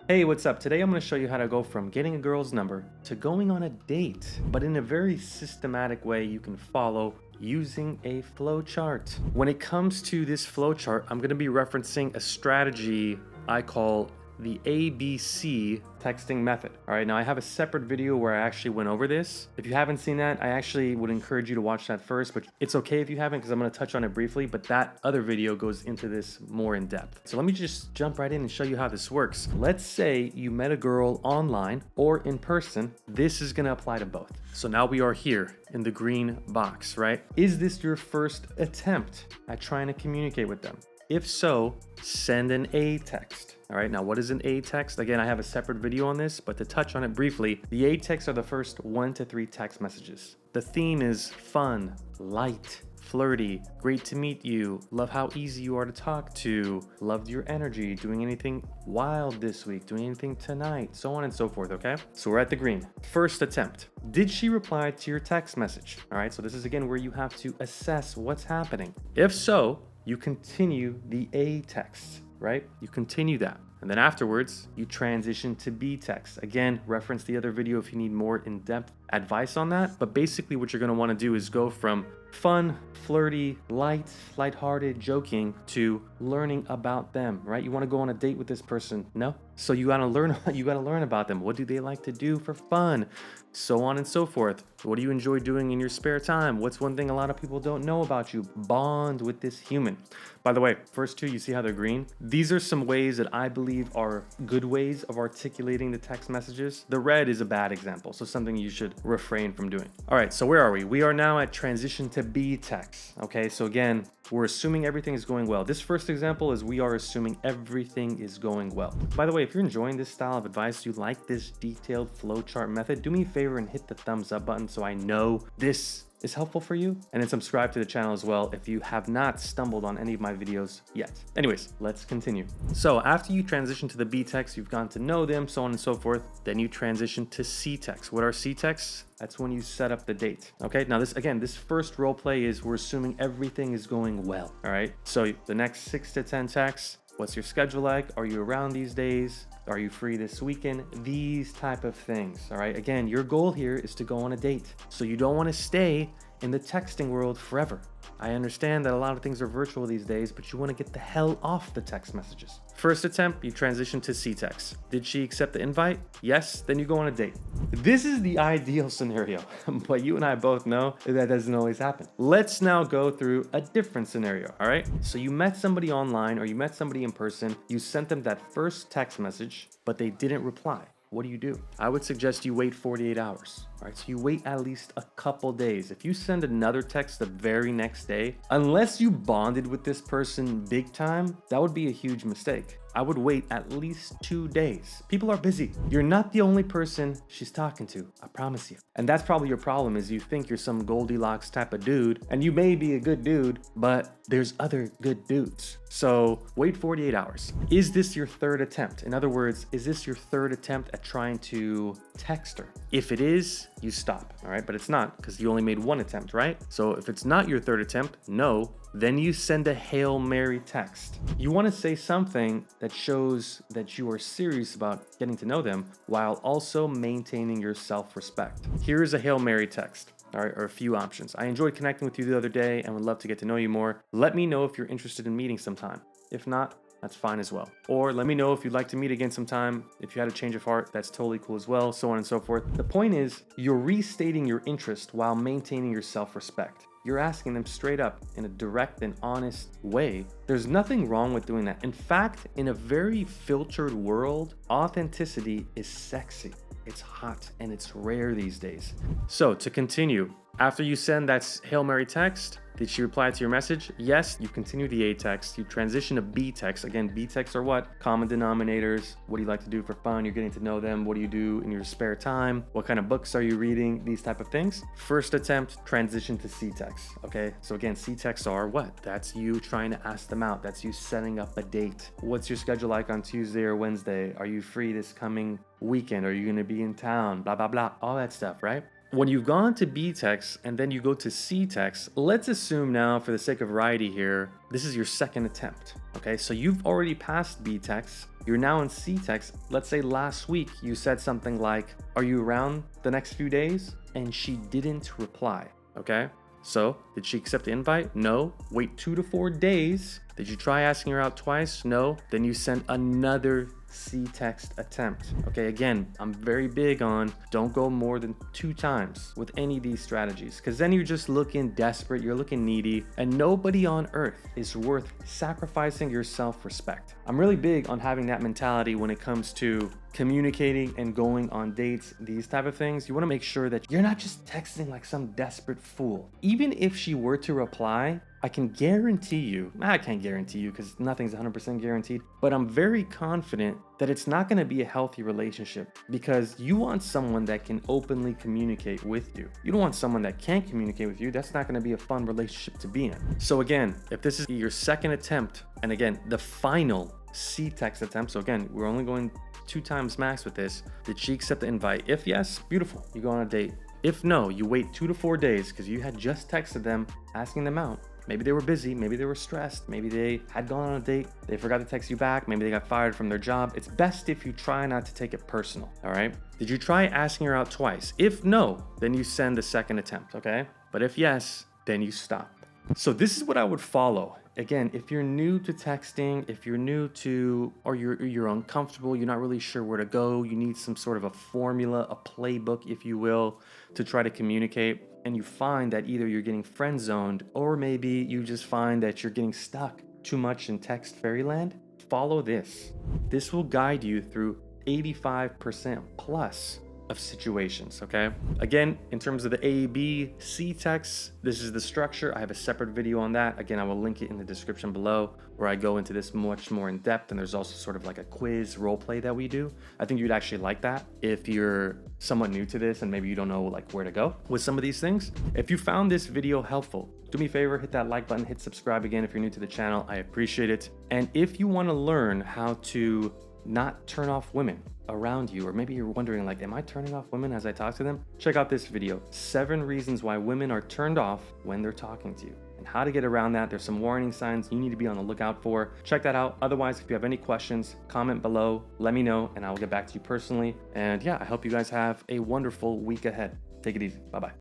Hey, what's up? Today I'm going to show you how to go from getting a girl's number to going on a date, but in a very systematic way you can follow using a flowchart. When it comes to this flowchart, I'm going to be referencing a strategy I call the ABC texting method. All right, now I have a separate video where I actually went over this. If you haven't seen that, I actually would encourage you to watch that first, but it's okay if you haven't because I'm going to touch on it briefly, but that other video goes into this more in depth. So let me just jump right in and show you how this works. Let's say you met a girl online or in person. This is going to apply to both. So now we are here in the green box, right? Is this your first attempt at trying to communicate with them? If so, send an A text. All right, now what is an A text? Again, I have a separate video on this, but to touch on it briefly, the A texts are the first 1 to 3 text messages. The theme is fun, light, flirty, great to meet you, love how easy you are to talk to, loved your energy, doing anything wild this week, doing anything tonight, so on and so forth, okay? So we're at the green. First attempt. Did she reply to your text message? All right, so this is again where you have to assess what's happening. If so, you continue the A text, right? You continue that. And then afterwards, you transition to B text. Again, reference the other video if you need more in-depth advice on that. But basically what you're gonna wanna do is go from fun, flirty, lighthearted, joking to learning about them, right? You wanna go on a date with this person, no? So you gotta learn about them. What do they like to do for fun? So on and so forth. What do you enjoy doing in your spare time? What's one thing a lot of people don't know about you? Bond with this human. By the way, first two, you see how they're green? These are some ways that I believe are good ways of articulating the text messages. The red is a bad example, so something you should refrain from doing. All right, so where are we? We are now at transition to B text. Okay, so again, we're assuming everything is going well. This first example is we are assuming everything is going well. By the way, if you're enjoying this style of advice, you like this detailed flowchart method, do me a favor and hit the thumbs up button so I know this is helpful for you, and then subscribe to the channel as well if you have not stumbled on any of my videos yet. Anyways, let's continue. So after you transition to the B text, you've gotten to know them, so on and so forth, then you transition to C text. What are C texts? That's when you set up the date. Okay, now this first role play is we're assuming everything is going well. All right, so the next 6 to 10 texts, what's your schedule like? Are you around these days? Are you free this weekend? These type of things, all right? Again, your goal here is to go on a date. So you don't want to stay in the texting world forever. I understand that a lot of things are virtual these days, but you want to get the hell off the text messages. First attempt, you transition to C text. Did she accept the invite? Yes, then you go on a date. This is the ideal scenario, but you and I both know that doesn't always happen. Let's now go through a different scenario, all right? So you met somebody online or you met somebody in person, you sent them that first text message, but they didn't reply. What do? I would suggest you wait 48 hours. All right, so you wait at least a couple days. If you send another text the very next day, unless you bonded with this person big time, that would be a huge mistake. I would wait at least 2 days. People are busy. You're not the only person she's talking to, I promise you. And that's probably your problem is you think you're some Goldilocks type of dude, and you may be a good dude, but there's other good dudes. So wait 48 hours. Is this your third attempt? In other words, is this your third attempt at trying to text her? If it is, you stop, all right? But it's not because you only made one attempt, right? So if it's not your third attempt, no, then you send a Hail Mary text. You want to say something that shows that you are serious about getting to know them while also maintaining your self-respect. Here is a Hail Mary text. All right, or a few options. I enjoyed connecting with you the other day and would love to get to know you more. Let me know if you're interested in meeting sometime. If not, that's fine as well. Or let me know if you'd like to meet again sometime. If you had a change of heart, that's totally cool as well, so on and so forth. The point is, you're restating your interest while maintaining your self-respect. You're asking them straight up in a direct and honest way. There's nothing wrong with doing that. In fact, in a very filtered world, authenticity is sexy. It's hot and it's rare these days. So to continue, after you send that Hail Mary text, did she reply to your message? Yes, you continue the A text, you transition to B text. Again, B texts are what? Common denominators. What do you like to do for fun? You're getting to know them. What do you do in your spare time? What kind of books are you reading? These type of things. First attempt, transition to C text. Okay, so again, C texts are what? That's you trying to ask them out. That's you setting up a date. What's your schedule like on Tuesday or Wednesday? Are you free this coming weekend? Are you gonna be in town? Blah, blah, blah. All that stuff, right? When you've gone to B text and then you go to C text, let's assume now for the sake of variety here, this is your second attempt. Okay, so you've already passed B text. You're now in C text. Let's say last week you said something like, "Are you around the next few days?" And she didn't reply. Okay, so did she accept the invite? No. Wait 2 to 4 days. Did you try asking her out twice? No. Then you send another C text attempt. Okay, again, I'm very big on don't go more than 2 times with any of these strategies, because then you're just looking desperate, you're looking needy, and nobody on earth is worth sacrificing your self-respect. I'm really big on having that mentality when it comes to communicating and going on dates, these type of things. You want to make sure that you're not just texting like some desperate fool. Even if she were to reply, I can guarantee you, I can't guarantee you because nothing's 100% guaranteed, but I'm very confident that it's not going to be a healthy relationship, because you want someone that can openly communicate with you. You don't want someone that can't communicate with you. That's not going to be a fun relationship to be in. So again, if this is your second attempt, and again, the final C text attempt, so again, we're only going 2 times max with this. Did she accept the invite? If yes, beautiful, you go on a date. If no, you wait 2 to 4 days because you had just texted them asking them out. Maybe they were busy, maybe they were stressed, maybe they had gone on a date, they forgot to text you back, maybe they got fired from their job. It's best if you try not to take it personal, all right? Did you try asking her out twice? If no, then you send the second attempt, okay? But if yes, then you stop. So this is what I would follow. Again, if you're new to texting, if you're new to, or you're uncomfortable, you're not really sure where to go, you need some sort of a formula, a playbook, if you will, to try to communicate, and you find that either you're getting friend zoned, or maybe you just find that you're getting stuck too much in text fairyland, follow this. This will guide you through 85% plus of situations, okay? Again, in terms of the A, B, C text, this is the structure. I have a separate video on that. Again, I will link it in the description below, where I go into this much more in depth, and there's also sort of like a quiz role play that we do. I think you'd actually like that if you're somewhat new to this and maybe you don't know like where to go with some of these things. If you found this video helpful, do me a favor, hit that like button, hit subscribe again if you're new to the channel. I appreciate it. And if you want to learn how to not turn off women around you, or maybe you're wondering like, am I turning off women as I talk to them? Check out this video, 7 reasons why women are turned off when they're talking to you, and how to get around that. There's some warning signs you need to be on the lookout for. Check that out. Otherwise, if you have any questions, comment below, let me know, and I will get back to you personally. And yeah, I hope you guys have a wonderful week ahead. Take it easy. Bye-bye.